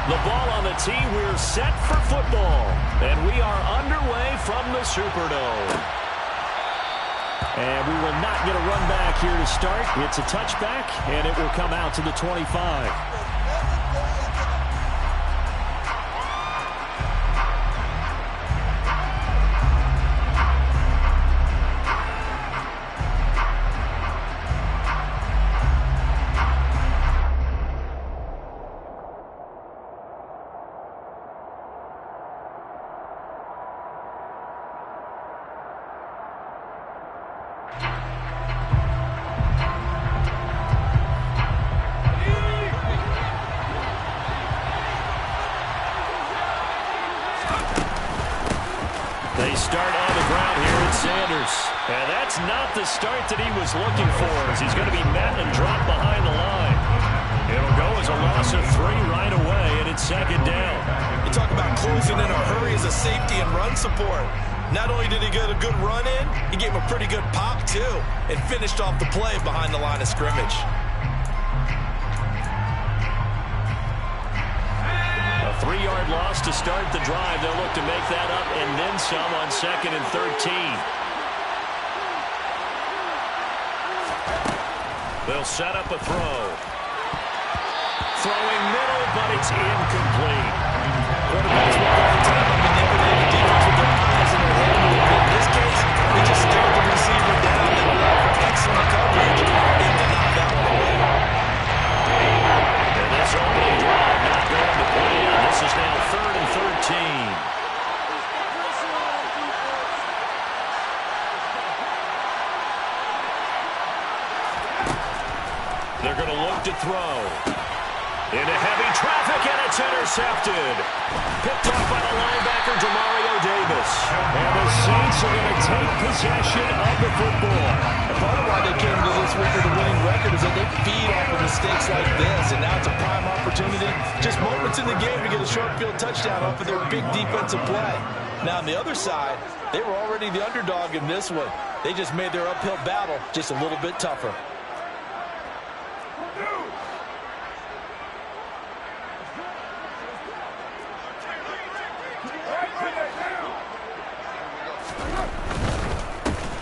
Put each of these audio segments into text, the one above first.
The ball on the tee. We're set for football. And we are underway from the Superdome. And we will not get a run back here to start. It's a touchback, and it will come out to the 25. They start on the ground here at Sanders. And that's not the start that he was looking for, as he's going to be met and dropped behind the line. It'll go as a loss of 3 right away, and it's second down. You talk about closing in a hurry as a safety and run support. Not only did he get a good run in, he gave him a pretty good pop, too, and finished off the play behind the line of scrimmage. A 3-yard loss to start the drive. They'll look to make that up and then some on 2nd and 13. They'll set up a throw. Throwing middle, but it's incomplete. Quarterbacks will all the time on manipulating defense with their eyes and their head. In this case, they just stared the receiver down and allowed for excellent coverage and did not that one away. And this opening drive not going to plan. This is now 3rd and 13. They're going to look to throw. Into heavy traffic, and it's intercepted. Picked off by the linebacker, Demario Davis. And the Saints are going to take possession of the football. And part of why they came to this week with a winning record is that they feed off of mistakes like this, and now it's a prime opportunity. Just moments in the game to get a short field touchdown off of their big defensive play. Now, on the other side, they were already the underdog in this one. They just made their uphill battle just a little bit tougher.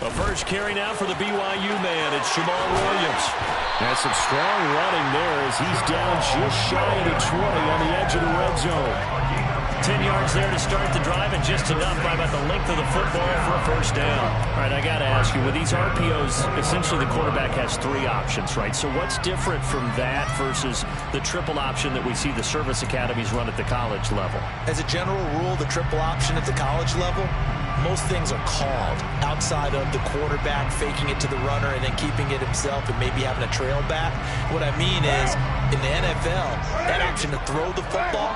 A first carry now for the BYU man. It's Jamal Williams. That's some strong running there as he's down just shy of the 20 on the edge of the red zone. 10 yards there to start the drive, and just enough by about the length of the football for a first down. All right, I got to ask you, with these RPOs, essentially the quarterback has 3 options, right? So what's different from that versus the triple option that we see the service academies run at the college level? As a general rule, the triple option at the college level, most things are called outside of the quarterback faking it to the runner and then keeping it himself and maybe having a trail back. What I mean is, in the NFL, that option to throw the football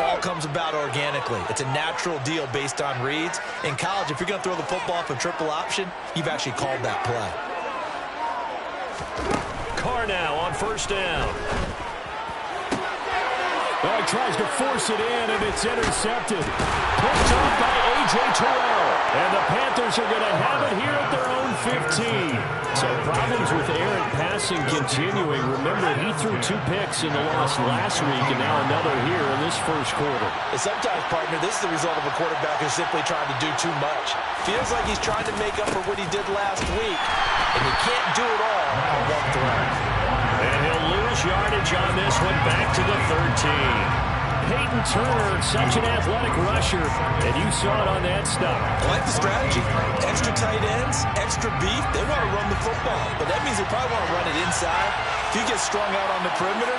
all comes about organically. It's a natural deal based on reads. In college, if you're going to throw the football for triple option, you've actually called that play. Carr now on first down. Oh, he tries to force it in, and it's intercepted. Picked off by A.J. Terrell. And the Panthers are going to have it here at their own 15. So problems with errant passing continuing. Remember, he threw 2 picks in the loss last week, and now another here in this first quarter. And sometimes, partner, this is the result of a quarterback who's simply trying to do too much. Feels like he's trying to make up for what he did last week, and he can't do it all on one throw. And he'll lose yardage on this one, back to the 13. Peyton Turner, such an athletic rusher, and you saw it on that stop. I like the strategy. Extra tight ends, extra beef. They want to run the football, but that means they probably want to run it inside. If you get strung out on the perimeter,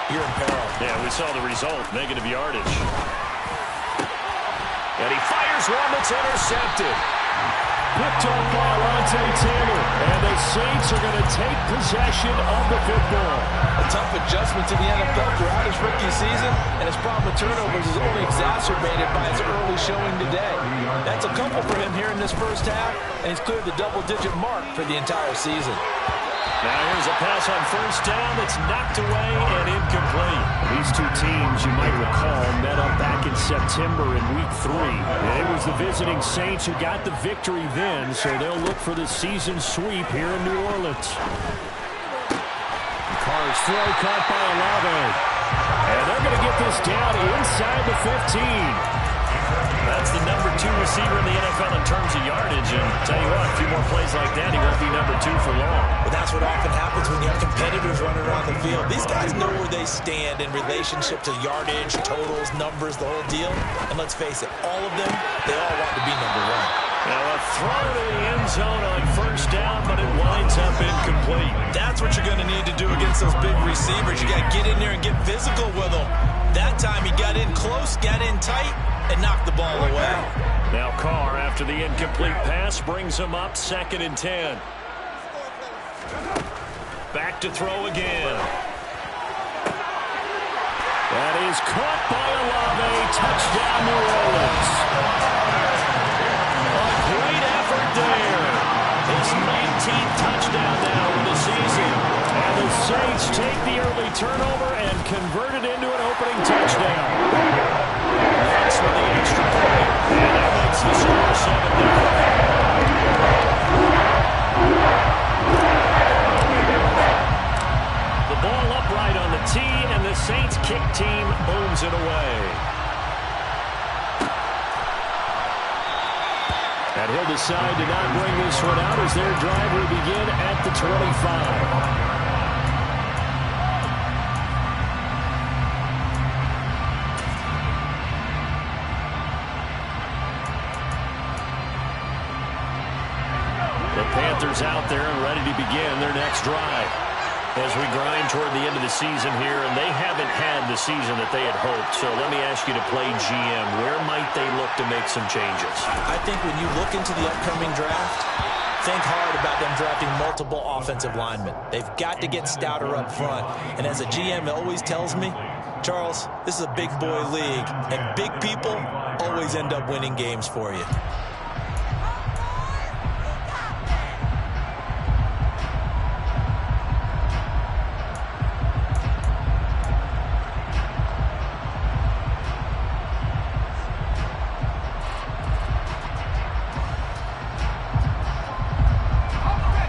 you're in peril. Yeah, we saw the result, negative yardage. And he fires one that's intercepted. Picked off by Alontae Taylor, and the Saints are going to take possession of the football. A tough adjustment to the NFL throughout his rookie season, and his problem with turnovers is only exacerbated by his early showing today. That's a couple for him here in this first half, and he's cleared the double-digit mark for the entire season. Now here's a pass on first down that's knocked away and incomplete. These two teams, you might recall, met up back in September in Week 3. It was the visiting Saints who got the victory then, so they'll look for the season sweep here in New Orleans. Carr's throw caught by Olave. And they're going to get this down inside the 15. That's the number 2 receiver in the NFL in terms of yardage. And tell you what, a few more plays like that, he won't be number 2 for long. But that's what often happens when you have competitors running around the field. These guys know where they stand in relationship to yardage, totals, numbers, the whole deal. And let's face it, all of them, they all want to be number 1. Now a throw to the end zone on first down, but it winds up incomplete. That's what you're going to need to do against those big receivers. You got to get in there and get physical with them. That time he got in close, got in tight, and knocked the ball away. Now Carr, after the incomplete pass, brings him up 2nd and 10. Back to throw again. That is caught by Olave. Touchdown, New Orleans. A great effort there. His 19th touchdown now in the season. And the Saints take the early turnover and convert it into an opening touchdown. That's for the extra point. And that makes the score 7-0. The ball upright on the tee, and the Saints kick team booms it away. And he'll decide to not bring this one out as their drive will begin at the 25. Panthers out there and ready to begin their next drive as we grind toward the end of the season here, and they haven't had the season that they had hoped. So let me ask you to play GM. Where might they look to make some changes? I think when you look into the upcoming draft, think hard about them drafting multiple offensive linemen. They've got to get stouter up front. And as a GM, it always tells me, Charles, this is a big boy league, and big people always end up winning games for you.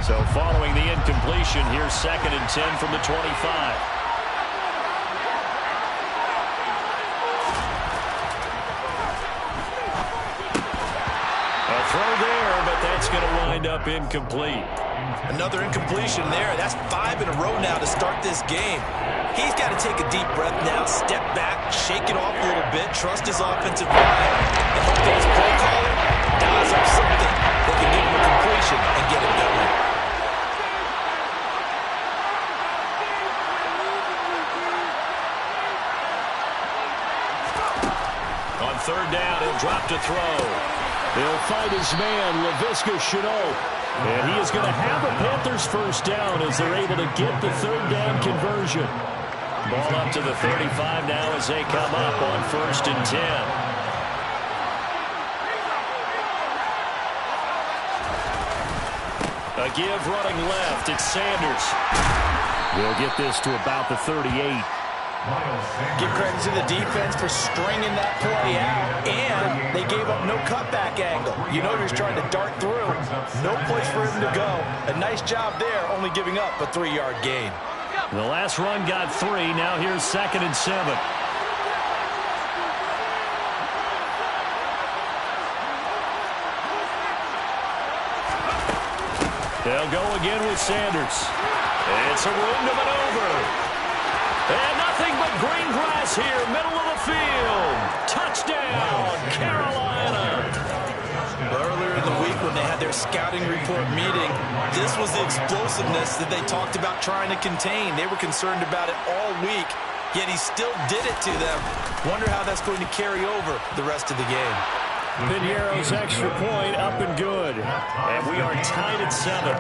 So following the incompletion, here's 2nd and 10 from the 25. A throw there, but that's going to wind up incomplete. Another incompletion there. That's 5 in a row now to start this game. He's got to take a deep breath now, step back, shake it off a little bit, trust his offensive line, and hope that his play caller dials up something that can give him a completion and get it going. On 3rd down, he'll drop to throw. He'll fight his man, Laviska Shenault. And he is going to have a Panthers first down as they're able to get the 3rd down conversion. Ball up to the 35 now as they come up on 1st and 10. A give running left. It's Sanders. We'll get this to about the 38. Give credit to the defense for stringing that play out, and they gave up no cutback angle. You know he's trying to dart through. No place for him to go. A nice job there, only giving up a 3-yard gain. The last run got 3. Now here's 2nd and 7. They'll go again with Sanders. It's a room to maneuver. And nothing but green grass here, middle of the field. Touchdown, Carolina. Earlier in the week when they had their scouting report meeting, this was the explosiveness that they talked about trying to contain. They were concerned about it all week, yet he still did it to them. Wonder how that's going to carry over the rest of the game. Piniero's extra point up and good. And we are tied at 7.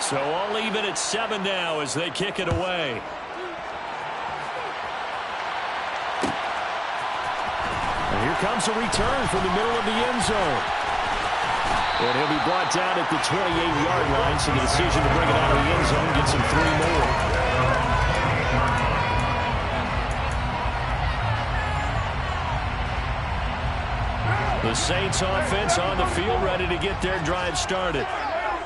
So all even at 7 now as they kick it away. And here comes a return from the middle of the end zone. And he'll be brought down at the 28-yard line, so the decision to bring it out of the end zone gets him 3 more. The Saints offense on the field, ready to get their drive started.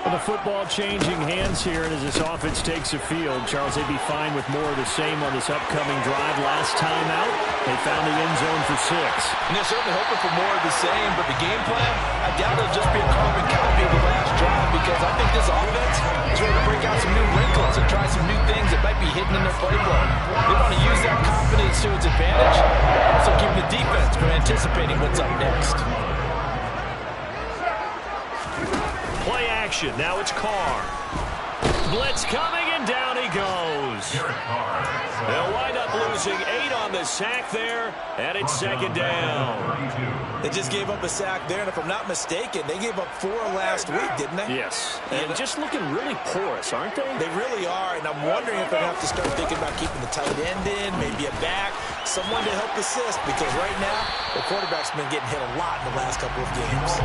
Well, the football changing hands here, and as this offense takes the field, Charles, they'd be fine with more of the same on this upcoming drive. Last time out, they found the end zone for 6. And they're certainly hoping for more of the same, but the game plan, I doubt it'll just be a carbon copy of the last drive, because I think this offense is ready to break out some new wrinkles and try some new things that might be hidden in their playbook. They want to use that confidence to its advantage, also keeping the defense from anticipating what's up next. Play action. Now it's Carr. Blitz coming, and down he goes. They'll wind up losing 8 on the sack there, and it's 2nd down. They just gave up a sack there, and if I'm not mistaken, they gave up 4 last week, didn't they? Yes. And just looking really porous, aren't they? They really are, and I'm wondering if they're going to have to start thinking about keeping the tight end in, maybe a back, someone to help assist, because right now, the quarterback's been getting hit a lot in the last couple of games.